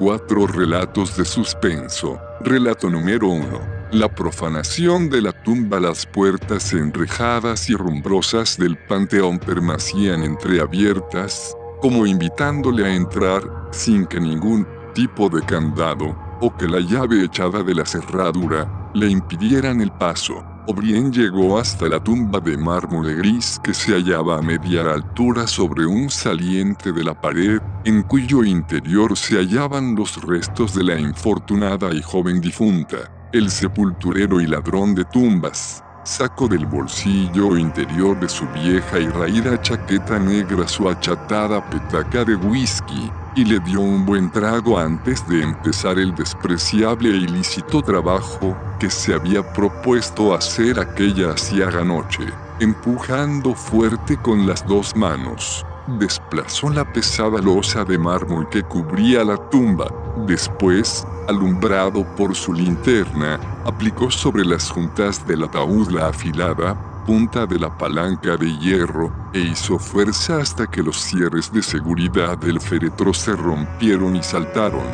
4 relatos de suspenso. Relato número 1. La profanación de la tumba. Las puertas enrejadas y rumbrosas del panteón permanecían entreabiertas, como invitándole a entrar, sin que ningún tipo de candado, o que la llave echada de la cerradura, le impidieran el paso. O'Brien llegó hasta la tumba de mármol gris que se hallaba a media altura sobre un saliente de la pared, en cuyo interior se hallaban los restos de la infortunada y joven difunta. El sepulturero y ladrón de tumbas sacó del bolsillo interior de su vieja y raída chaqueta negra su achatada petaca de whisky, y le dio un buen trago antes de empezar el despreciable e ilícito trabajo que se había propuesto hacer aquella aciaga noche. Empujando fuerte con las 2 manos, desplazó la pesada losa de mármol que cubría la tumba. Después, alumbrado por su linterna, aplicó sobre las juntas del ataúd la afilada punta de la palanca de hierro, e hizo fuerza hasta que los cierres de seguridad del féretro se rompieron y saltaron,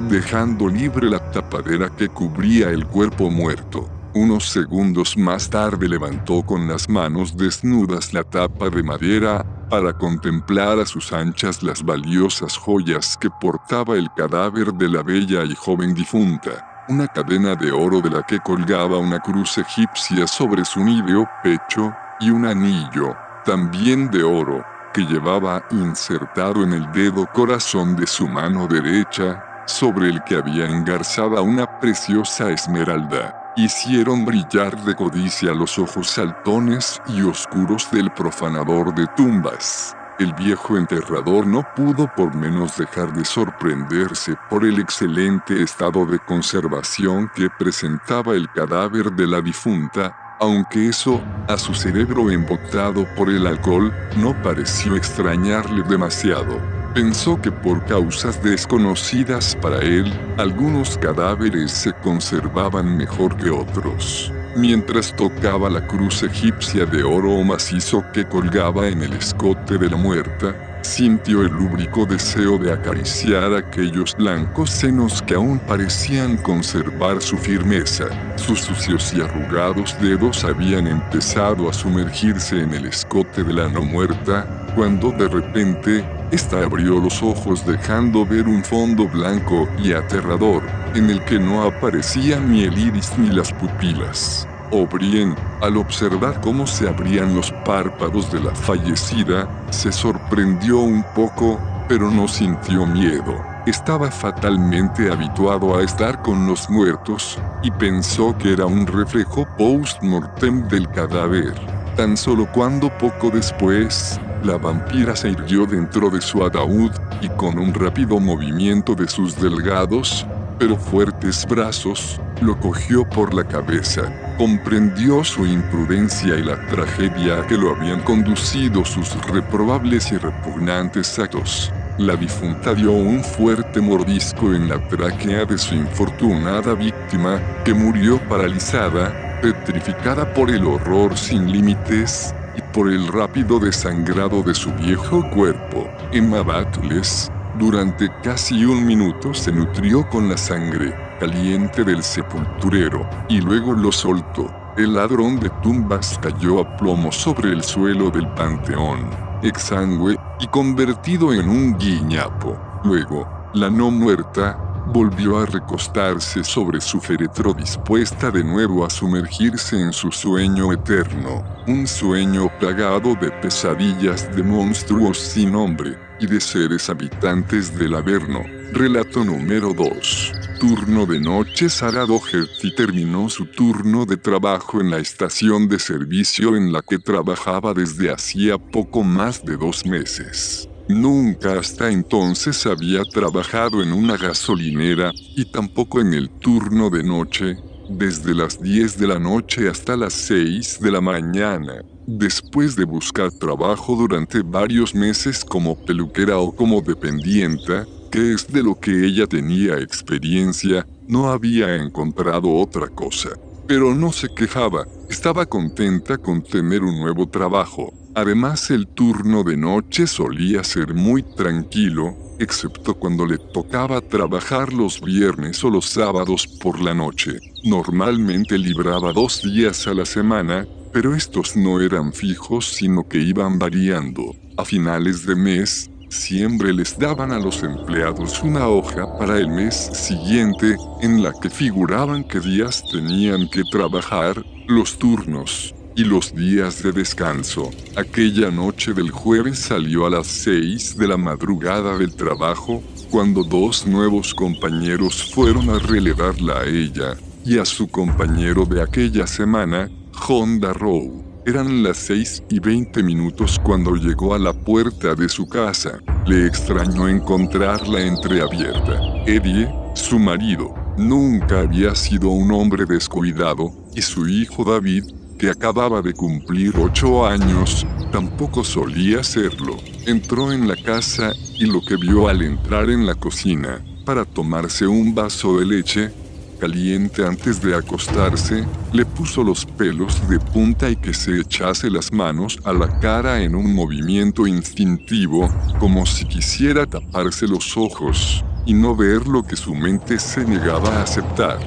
dejando libre la tapadera que cubría el cuerpo muerto. Unos segundos más tarde levantó con las manos desnudas la tapa de madera, para contemplar a sus anchas las valiosas joyas que portaba el cadáver de la bella y joven difunta. Una cadena de oro de la que colgaba una cruz egipcia sobre su níveo pecho, y un anillo, también de oro, que llevaba insertado en el dedo corazón de su mano derecha, sobre el que había engarzada una preciosa esmeralda, hicieron brillar de codicia los ojos saltones y oscuros del profanador de tumbas. El viejo enterrador no pudo por menos dejar de sorprenderse por el excelente estado de conservación que presentaba el cadáver de la difunta, aunque eso, a su cerebro embotado por el alcohol, no pareció extrañarle demasiado. Pensó que por causas desconocidas para él, algunos cadáveres se conservaban mejor que otros. Mientras tocaba la cruz egipcia de oro macizo que colgaba en el escote de la muerta, sintió el lúbrico deseo de acariciar aquellos blancos senos que aún parecían conservar su firmeza. Sus sucios y arrugados dedos habían empezado a sumergirse en el escote de la no muerta, cuando de repente, esta abrió los ojos dejando ver un fondo blanco y aterrador, en el que no aparecían ni el iris ni las pupilas. O'Brien, al observar cómo se abrían los párpados de la fallecida, se sorprendió un poco, pero no sintió miedo. Estaba fatalmente habituado a estar con los muertos, y pensó que era un reflejo post-mortem del cadáver. Tan solo cuando poco después, la vampira se irguió dentro de su ataúd, y con un rápido movimiento de sus delgados, pero fuertes brazos, lo cogió por la cabeza. Comprendió su imprudencia y la tragedia a que lo habían conducido sus reprobables y repugnantes actos. La difunta dio un fuerte mordisco en la tráquea de su infortunada víctima, que murió paralizada, petrificada por el horror sin límites, y por el rápido desangrado de su viejo cuerpo. Emma Battles, durante casi 1 minuto se nutrió con la sangre caliente del sepulturero, y luego lo soltó. El ladrón de tumbas cayó a plomo sobre el suelo del panteón, exangüe y convertido en un guiñapo. Luego, la no muerta volvió a recostarse sobre su féretro, dispuesta de nuevo a sumergirse en su sueño eterno, un sueño plagado de pesadillas de monstruos sin nombre y de seres habitantes del Averno. Relato número 2. Turno de noche. Sarah Doherty terminó su turno de trabajo en la estación de servicio en la que trabajaba desde hacía poco más de 2 meses. Nunca hasta entonces había trabajado en una gasolinera, y tampoco en el turno de noche, desde las 10 de la noche hasta las 6 de la mañana. Después de buscar trabajo durante varios meses como peluquera o como dependienta, que es de lo que ella tenía experiencia, no había encontrado otra cosa. Pero no se quejaba, estaba contenta con tener un nuevo trabajo. Además, el turno de noche solía ser muy tranquilo, excepto cuando le tocaba trabajar los viernes o los sábados por la noche. Normalmente libraba 2 días a la semana, pero estos no eran fijos sino que iban variando. A finales de mes, siempre les daban a los empleados una hoja para el mes siguiente, en la que figuraban qué días tenían que trabajar, los turnos y los días de descanso. Aquella noche del jueves salió a las 6 de la madrugada del trabajo, cuando 2 nuevos compañeros fueron a relevarla a ella y a su compañero de aquella semana, John Darrow. Eran las 6:20 cuando llegó a la puerta de su casa. Le extrañó encontrarla entreabierta. Eddie, su marido, nunca había sido un hombre descuidado, y su hijo David, que acababa de cumplir 8 años, tampoco solía serlo. Entró en la casa y lo que vio al entrar en la cocina, para tomarse un vaso de leche caliente antes de acostarse, le puso los pelos de punta y que se echase las manos a la cara en un movimiento instintivo, como si quisiera taparse los ojos y no ver lo que su mente se negaba a aceptar.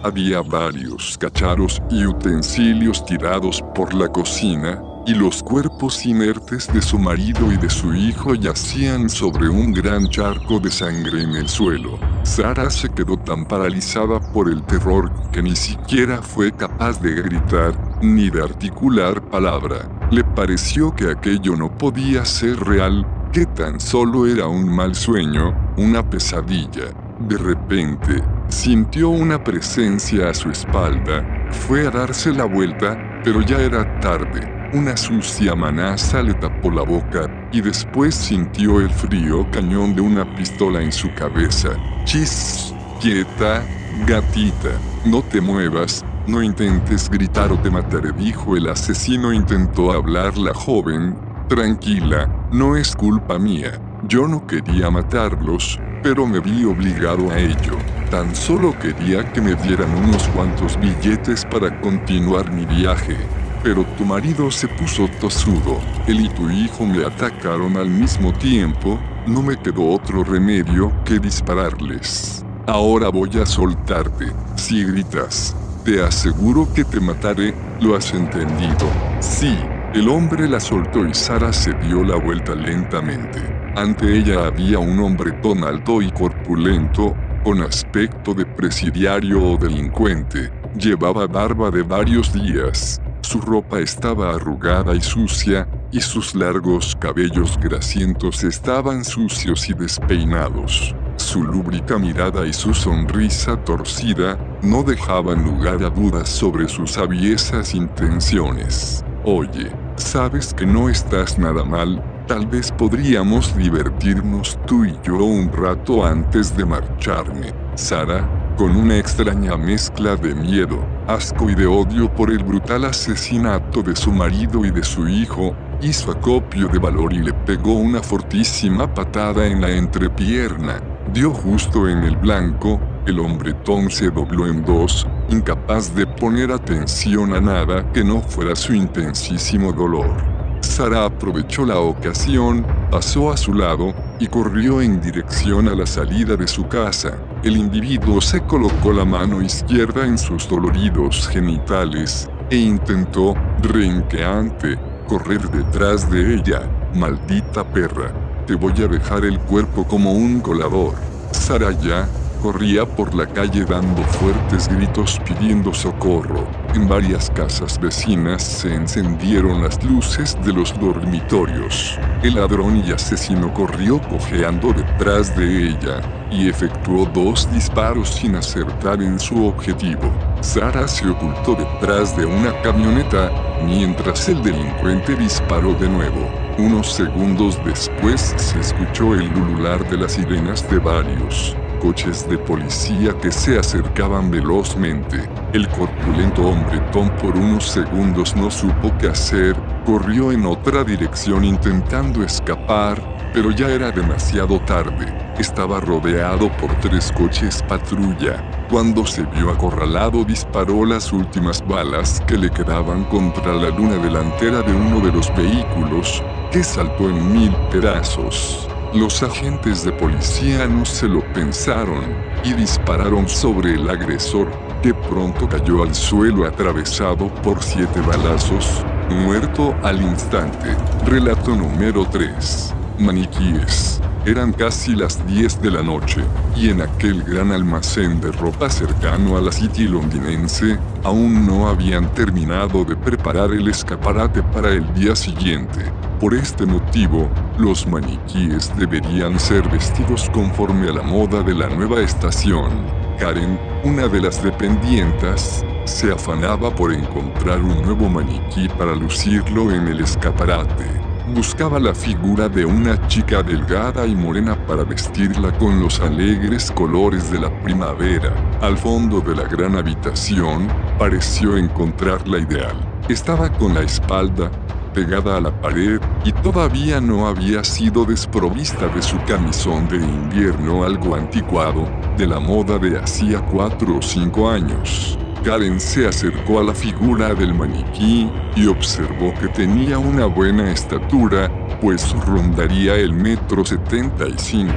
Había varios cacharros y utensilios tirados por la cocina, y los cuerpos inertes de su marido y de su hijo yacían sobre un gran charco de sangre en el suelo. Sarah se quedó tan paralizada por el terror que ni siquiera fue capaz de gritar, ni de articular palabra. Le pareció que aquello no podía ser real, que tan solo era un mal sueño, una pesadilla. De repente, sintió una presencia a su espalda. Fue a darse la vuelta, pero ya era tarde. Una sucia manaza le tapó la boca, y después sintió el frío cañón de una pistola en su cabeza. ¡Chis! ¡Quieta, gatita! No te muevas, no intentes gritar o te mataré, dijo el asesino. Intentó hablar la joven. Tranquila, no es culpa mía. Yo no quería matarlos, pero me vi obligado a ello. Tan solo quería que me dieran unos cuantos billetes para continuar mi viaje. Pero tu marido se puso tosudo. Él y tu hijo me atacaron al mismo tiempo. No me quedó otro remedio que dispararles. Ahora voy a soltarte. Si gritas, te aseguro que te mataré. ¿Lo has entendido? Sí. El hombre la soltó y Sarah se dio la vuelta lentamente. Ante ella había un hombretón alto y corpulento, con aspecto de presidiario o delincuente. Llevaba barba de varios días. Su ropa estaba arrugada y sucia, y sus largos cabellos grasientos estaban sucios y despeinados. Su lúbrica mirada y su sonrisa torcida no dejaban lugar a dudas sobre sus aviesas intenciones. Oye, sabes que no estás nada mal. Tal vez podríamos divertirnos tú y yo un rato antes de marcharme. Sarah, con una extraña mezcla de miedo, asco y de odio por el brutal asesinato de su marido y de su hijo, hizo acopio de valor y le pegó una fortísima patada en la entrepierna. Dio justo en el blanco. El hombretón se dobló en dos, incapaz de poner atención a nada que no fuera su intensísimo dolor. Sarah aprovechó la ocasión, pasó a su lado, y corrió en dirección a la salida de su casa. El individuo se colocó la mano izquierda en sus doloridos genitales, e intentó, renqueante, correr detrás de ella. Maldita perra, te voy a dejar el cuerpo como un colador. Sarah ya corría por la calle dando fuertes gritos pidiendo socorro. En varias casas vecinas se encendieron las luces de los dormitorios. El ladrón y asesino corrió cojeando detrás de ella, y efectuó 2 disparos sin acertar en su objetivo. Sarah se ocultó detrás de una camioneta, mientras el delincuente disparó de nuevo. Unos segundos después se escuchó el ulular de las sirenas de varios coches de policía que se acercaban velozmente. El corpulento hombretón por unos segundos no supo qué hacer, corrió en otra dirección intentando escapar, pero ya era demasiado tarde. Estaba rodeado por 3 coches patrulla. Cuando se vio acorralado, disparó las últimas balas que le quedaban contra la luna delantera de uno de los vehículos, que saltó en 1000 pedazos. Los agentes de policía no se lo pensaron y dispararon sobre el agresor, que pronto cayó al suelo atravesado por 7 balazos, muerto al instante. Relato número 3. Maniquíes. Eran casi las 10 de la noche, y en aquel gran almacén de ropa cercano a la City londinense, aún no habían terminado de preparar el escaparate para el día siguiente. Por este motivo, los maniquíes deberían ser vestidos conforme a la moda de la nueva estación. Karen, una de las dependientas, se afanaba por encontrar un nuevo maniquí para lucirlo en el escaparate. Buscaba la figura de una chica delgada y morena para vestirla con los alegres colores de la primavera. Al fondo de la gran habitación, pareció encontrar la ideal. Estaba con la espalda pegada a la pared y todavía no había sido desprovista de su camisón de invierno algo anticuado, de la moda de hacía 4 o 5 años. Karen se acercó a la figura del maniquí y observó que tenía una buena estatura, pues rondaría el 1,75 m.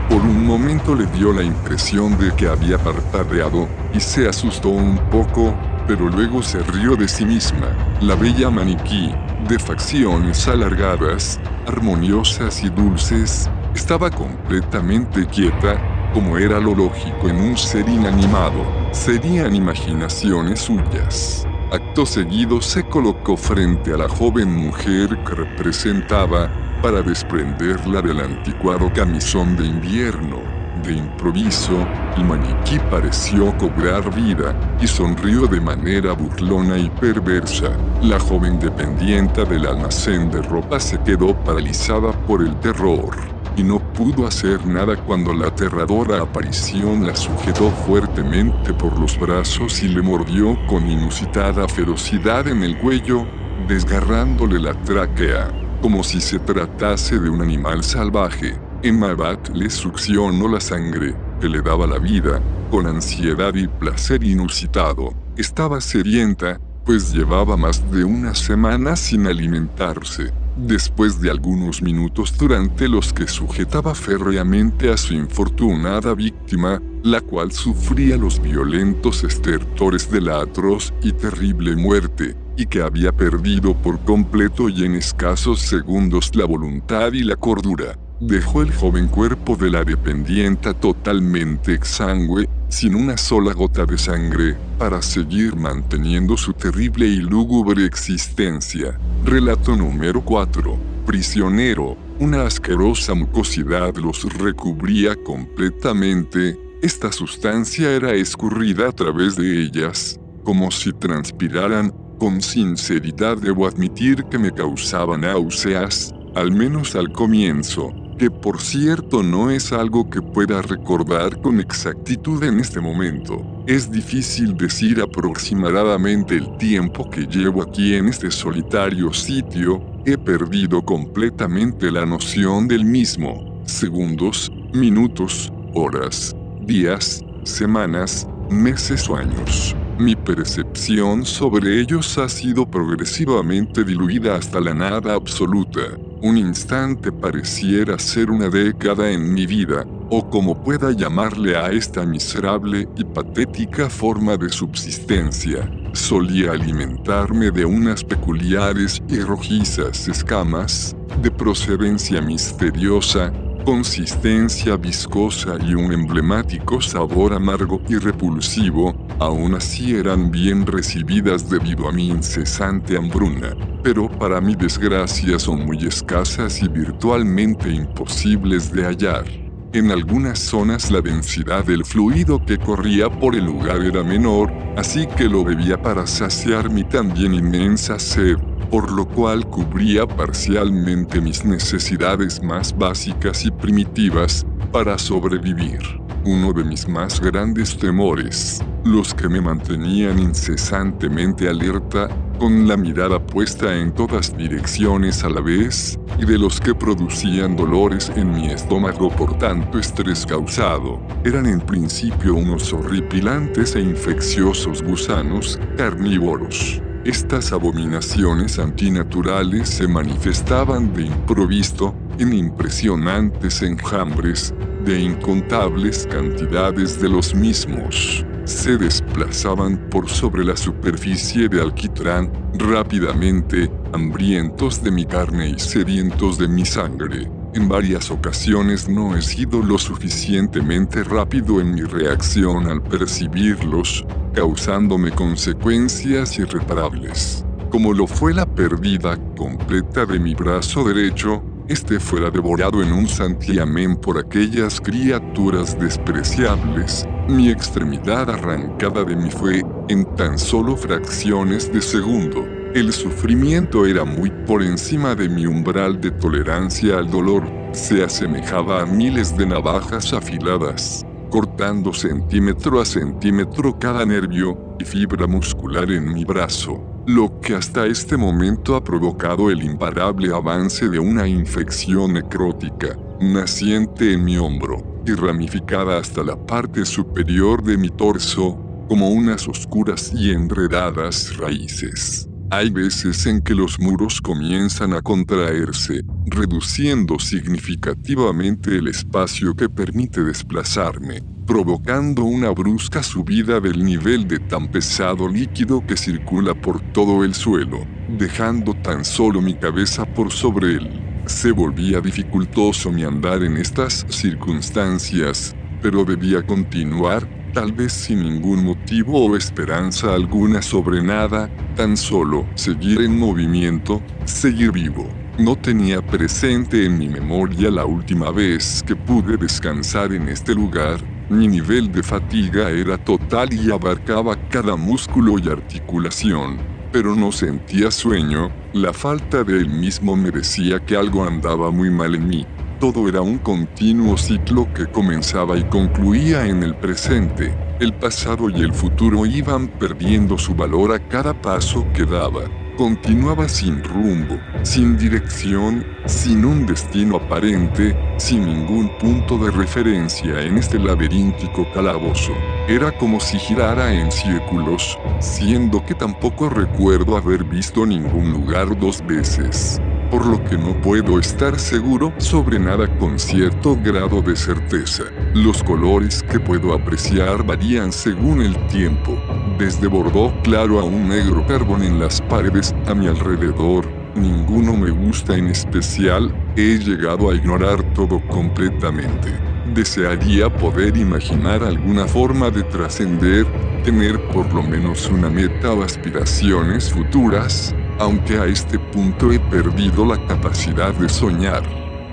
Por un momento le dio la impresión de que había parpadeado y se asustó un poco, pero luego se rió de sí misma. La bella maniquí, de facciones alargadas, armoniosas y dulces, estaba completamente quieta, como era lo lógico en un ser inanimado. Serían imaginaciones suyas. Acto seguido se colocó frente a la joven mujer que representaba, para desprenderla del anticuado camisón de invierno. De improviso, el maniquí pareció cobrar vida y sonrió de manera burlona y perversa. La joven dependiente del almacén de ropa se quedó paralizada por el terror y no pudo hacer nada cuando la aterradora aparición la sujetó fuertemente por los brazos y le mordió con inusitada ferocidad en el cuello, desgarrándole la tráquea, como si se tratase de un animal salvaje. Emma Bat le succionó la sangre, que le daba la vida, con ansiedad y placer inusitado. Estaba sedienta, pues llevaba más de una semana sin alimentarse. Después de algunos minutos durante los que sujetaba férreamente a su infortunada víctima, la cual sufría los violentos estertores de la atroz y terrible muerte, y que había perdido por completo y en escasos segundos la voluntad y la cordura, dejó el joven cuerpo de la dependienta totalmente exangüe, sin una sola gota de sangre, para seguir manteniendo su terrible y lúgubre existencia. Relato número 4. Prisionero. Una asquerosa mucosidad los recubría completamente. Esta sustancia era escurrida a través de ellas, como si transpiraran. Con sinceridad debo admitir que me causaba náuseas, al menos al comienzo, que por cierto no es algo que pueda recordar con exactitud en este momento. Es difícil decir aproximadamente el tiempo que llevo aquí en este solitario sitio. He perdido completamente la noción del mismo. Segundos, minutos, horas, días, semanas, meses o años. Mi percepción sobre ellos ha sido progresivamente diluida hasta la nada absoluta. Un instante pareciera ser una década en mi vida, o como pueda llamarle a esta miserable y patética forma de subsistencia. Solía alimentarme de unas peculiares y rojizas escamas, de procedencia misteriosa, consistencia viscosa y un emblemático sabor amargo y repulsivo. Aún así eran bien recibidas debido a mi incesante hambruna, pero para mi desgracia son muy escasas y virtualmente imposibles de hallar. En algunas zonas la densidad del fluido que corría por el lugar era menor, así que lo bebía para saciar mi también inmensa sed, por lo cual cubría parcialmente mis necesidades más básicas y primitivas para sobrevivir. Uno de mis más grandes temores, los que me mantenían incesantemente alerta, con la mirada puesta en todas direcciones a la vez, y de los que producían dolores en mi estómago por tanto estrés causado, eran en principio unos horripilantes e infecciosos gusanos carnívoros. Estas abominaciones antinaturales se manifestaban de improviso en impresionantes enjambres, de incontables cantidades de los mismos. Se desplazaban por sobre la superficie de alquitrán, rápidamente, hambrientos de mi carne y sedientos de mi sangre. En varias ocasiones no he sido lo suficientemente rápido en mi reacción al percibirlos, causándome consecuencias irreparables. Como lo fue la pérdida completa de mi brazo derecho, este fuera devorado en un santiamén por aquellas criaturas despreciables. Mi extremidad arrancada de mí fue, en tan solo fracciones de segundo. El sufrimiento era muy por encima de mi umbral de tolerancia al dolor. Se asemejaba a miles de navajas afiladas, cortando centímetro a centímetro cada nervio y fibra muscular en mi brazo, lo que hasta este momento ha provocado el imparable avance de una infección necrótica, naciente en mi hombro, y ramificada hasta la parte superior de mi torso, como unas oscuras y enredadas raíces. Hay veces en que los muros comienzan a contraerse, reduciendo significativamente el espacio que permite desplazarme, provocando una brusca subida del nivel de tan pesado líquido que circula por todo el suelo, dejando tan solo mi cabeza por sobre él. Se volvía dificultoso mi andar en estas circunstancias, pero debía continuar, tal vez sin ningún motivo o esperanza alguna sobre nada, tan solo seguir en movimiento, seguir vivo. No tenía presente en mi memoria la última vez que pude descansar en este lugar. Mi nivel de fatiga era total y abarcaba cada músculo y articulación, pero no sentía sueño. La falta de él mismo me decía que algo andaba muy mal en mí. Todo era un continuo ciclo que comenzaba y concluía en el presente. El pasado y el futuro iban perdiendo su valor a cada paso que daba. Continuaba sin rumbo, sin dirección, sin un destino aparente, sin ningún punto de referencia en este laberíntico calabozo. Era como si girara en círculos, siendo que tampoco recuerdo haber visto ningún lugar dos veces, por lo que no puedo estar seguro sobre nada con cierto grado de certeza. Los colores que puedo apreciar varían según el tiempo, desde bordó claro a un negro carbón en las paredes a mi alrededor. Ninguno me gusta en especial, he llegado a ignorar todo completamente. Desearía poder imaginar alguna forma de trascender, tener por lo menos una meta o aspiraciones futuras, aunque a este punto he perdido la capacidad de soñar.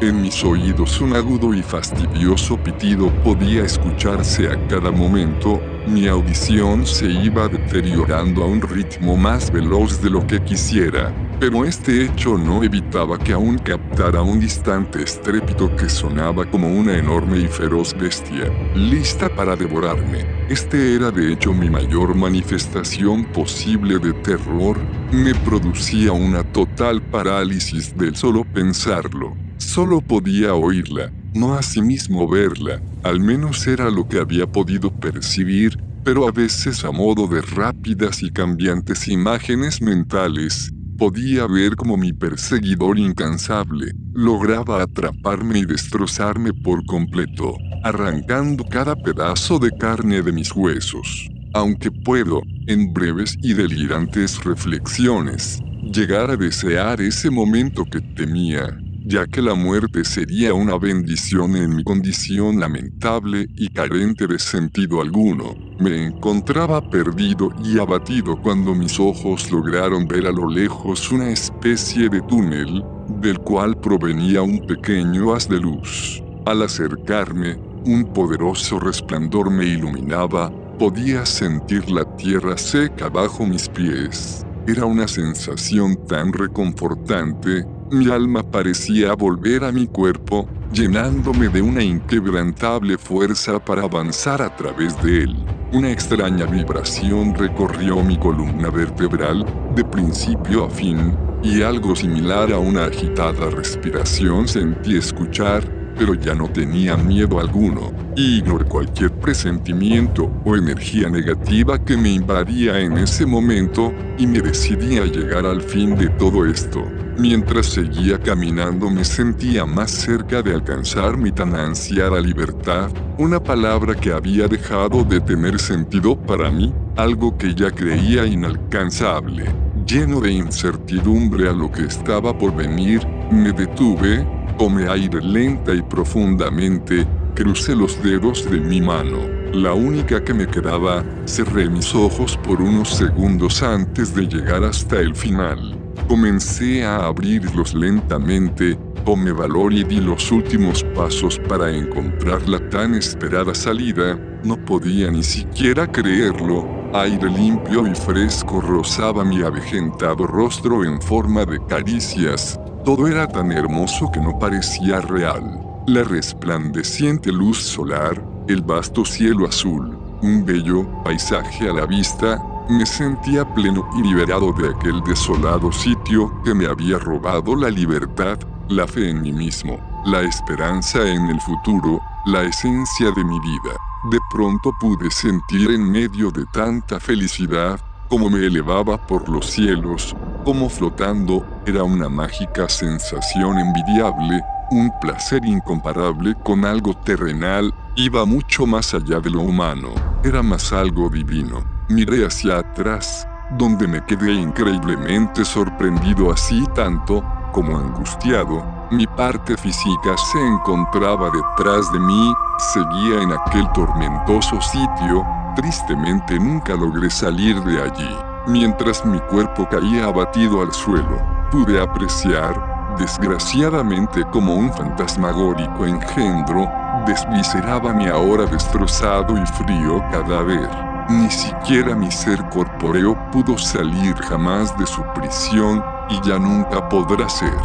En mis oídos un agudo y fastidioso pitido podía escucharse a cada momento. Mi audición se iba deteriorando a un ritmo más veloz de lo que quisiera, pero este hecho no evitaba que aún captara un distante estrépito que sonaba como una enorme y feroz bestia, lista para devorarme. Este era de hecho mi mayor manifestación posible de terror. Me producía una total parálisis del solo pensarlo. Solo podía oírla, no asimismo verla, al menos era lo que había podido percibir, pero a veces a modo de rápidas y cambiantes imágenes mentales, podía ver como mi perseguidor incansable lograba atraparme y destrozarme por completo, arrancando cada pedazo de carne de mis huesos. Aunque puedo, en breves y delirantes reflexiones, llegar a desear ese momento que temía, ya que la muerte sería una bendición en mi condición lamentable y carente de sentido alguno. Me encontraba perdido y abatido cuando mis ojos lograron ver a lo lejos una especie de túnel, del cual provenía un pequeño haz de luz. Al acercarme, un poderoso resplandor me iluminaba. Podía sentir la tierra seca bajo mis pies. Era una sensación tan reconfortante. Mi alma parecía volver a mi cuerpo, llenándome de una inquebrantable fuerza para avanzar a través de él. Una extraña vibración recorrió mi columna vertebral, de principio a fin, y algo similar a una agitada respiración sentí escuchar, pero ya no tenía miedo alguno, y ignoré cualquier presentimiento o energía negativa que me invadía en ese momento, y me decidí a llegar al fin de todo esto. Mientras seguía caminando me sentía más cerca de alcanzar mi tan ansiada libertad, una palabra que había dejado de tener sentido para mí, algo que ya creía inalcanzable. Lleno de incertidumbre a lo que estaba por venir, me detuve, tomé aire lenta y profundamente, crucé los dedos de mi mano, la única que me quedaba, cerré mis ojos por unos segundos antes de llegar hasta el final. Comencé a abrirlos lentamente, tomé valor y di los últimos pasos para encontrar la tan esperada salida. No podía ni siquiera creerlo. Aire limpio y fresco rozaba mi avejentado rostro en forma de caricias. Todo era tan hermoso que no parecía real. La resplandeciente luz solar, el vasto cielo azul, un bello paisaje a la vista. Me sentía pleno y liberado de aquel desolado sitio que me había robado la libertad, la fe en mí mismo, la esperanza en el futuro, la esencia de mi vida. De pronto pude sentir en medio de tanta felicidad, como me elevaba por los cielos, como flotando, era una mágica sensación envidiable, un placer incomparable con algo terrenal, iba mucho más allá de lo humano, era más algo divino. Miré hacia atrás, donde me quedé increíblemente sorprendido, así tanto como angustiado. Mi parte física se encontraba detrás de mí, seguía en aquel tormentoso sitio. Tristemente nunca logré salir de allí. Mientras mi cuerpo caía abatido al suelo, pude apreciar, desgraciadamente como un fantasmagórico engendro, desvisceraba mi ahora destrozado y frío cadáver. Ni siquiera mi ser corpóreo pudo salir jamás de su prisión, y ya nunca podrá ser.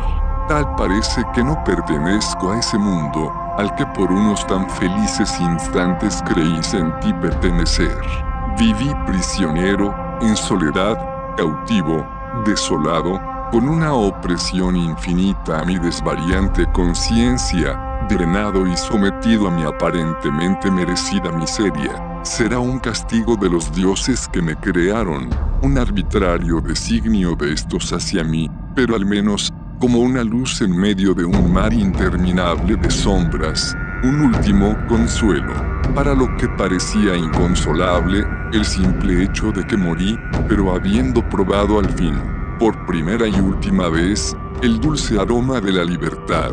Tal parece que no pertenezco a ese mundo, al que por unos tan felices instantes creí sentí pertenecer. Viví prisionero, en soledad, cautivo, desolado, con una opresión infinita a mi desvariante conciencia, drenado y sometido a mi aparentemente merecida miseria. Será un castigo de los dioses que me crearon, un arbitrario designio de estos hacia mí, pero al menos, como una luz en medio de un mar interminable de sombras, un último consuelo. Para lo que parecía inconsolable, el simple hecho de que morí, pero habiendo probado al fin, por primera y última vez, el dulce aroma de la libertad.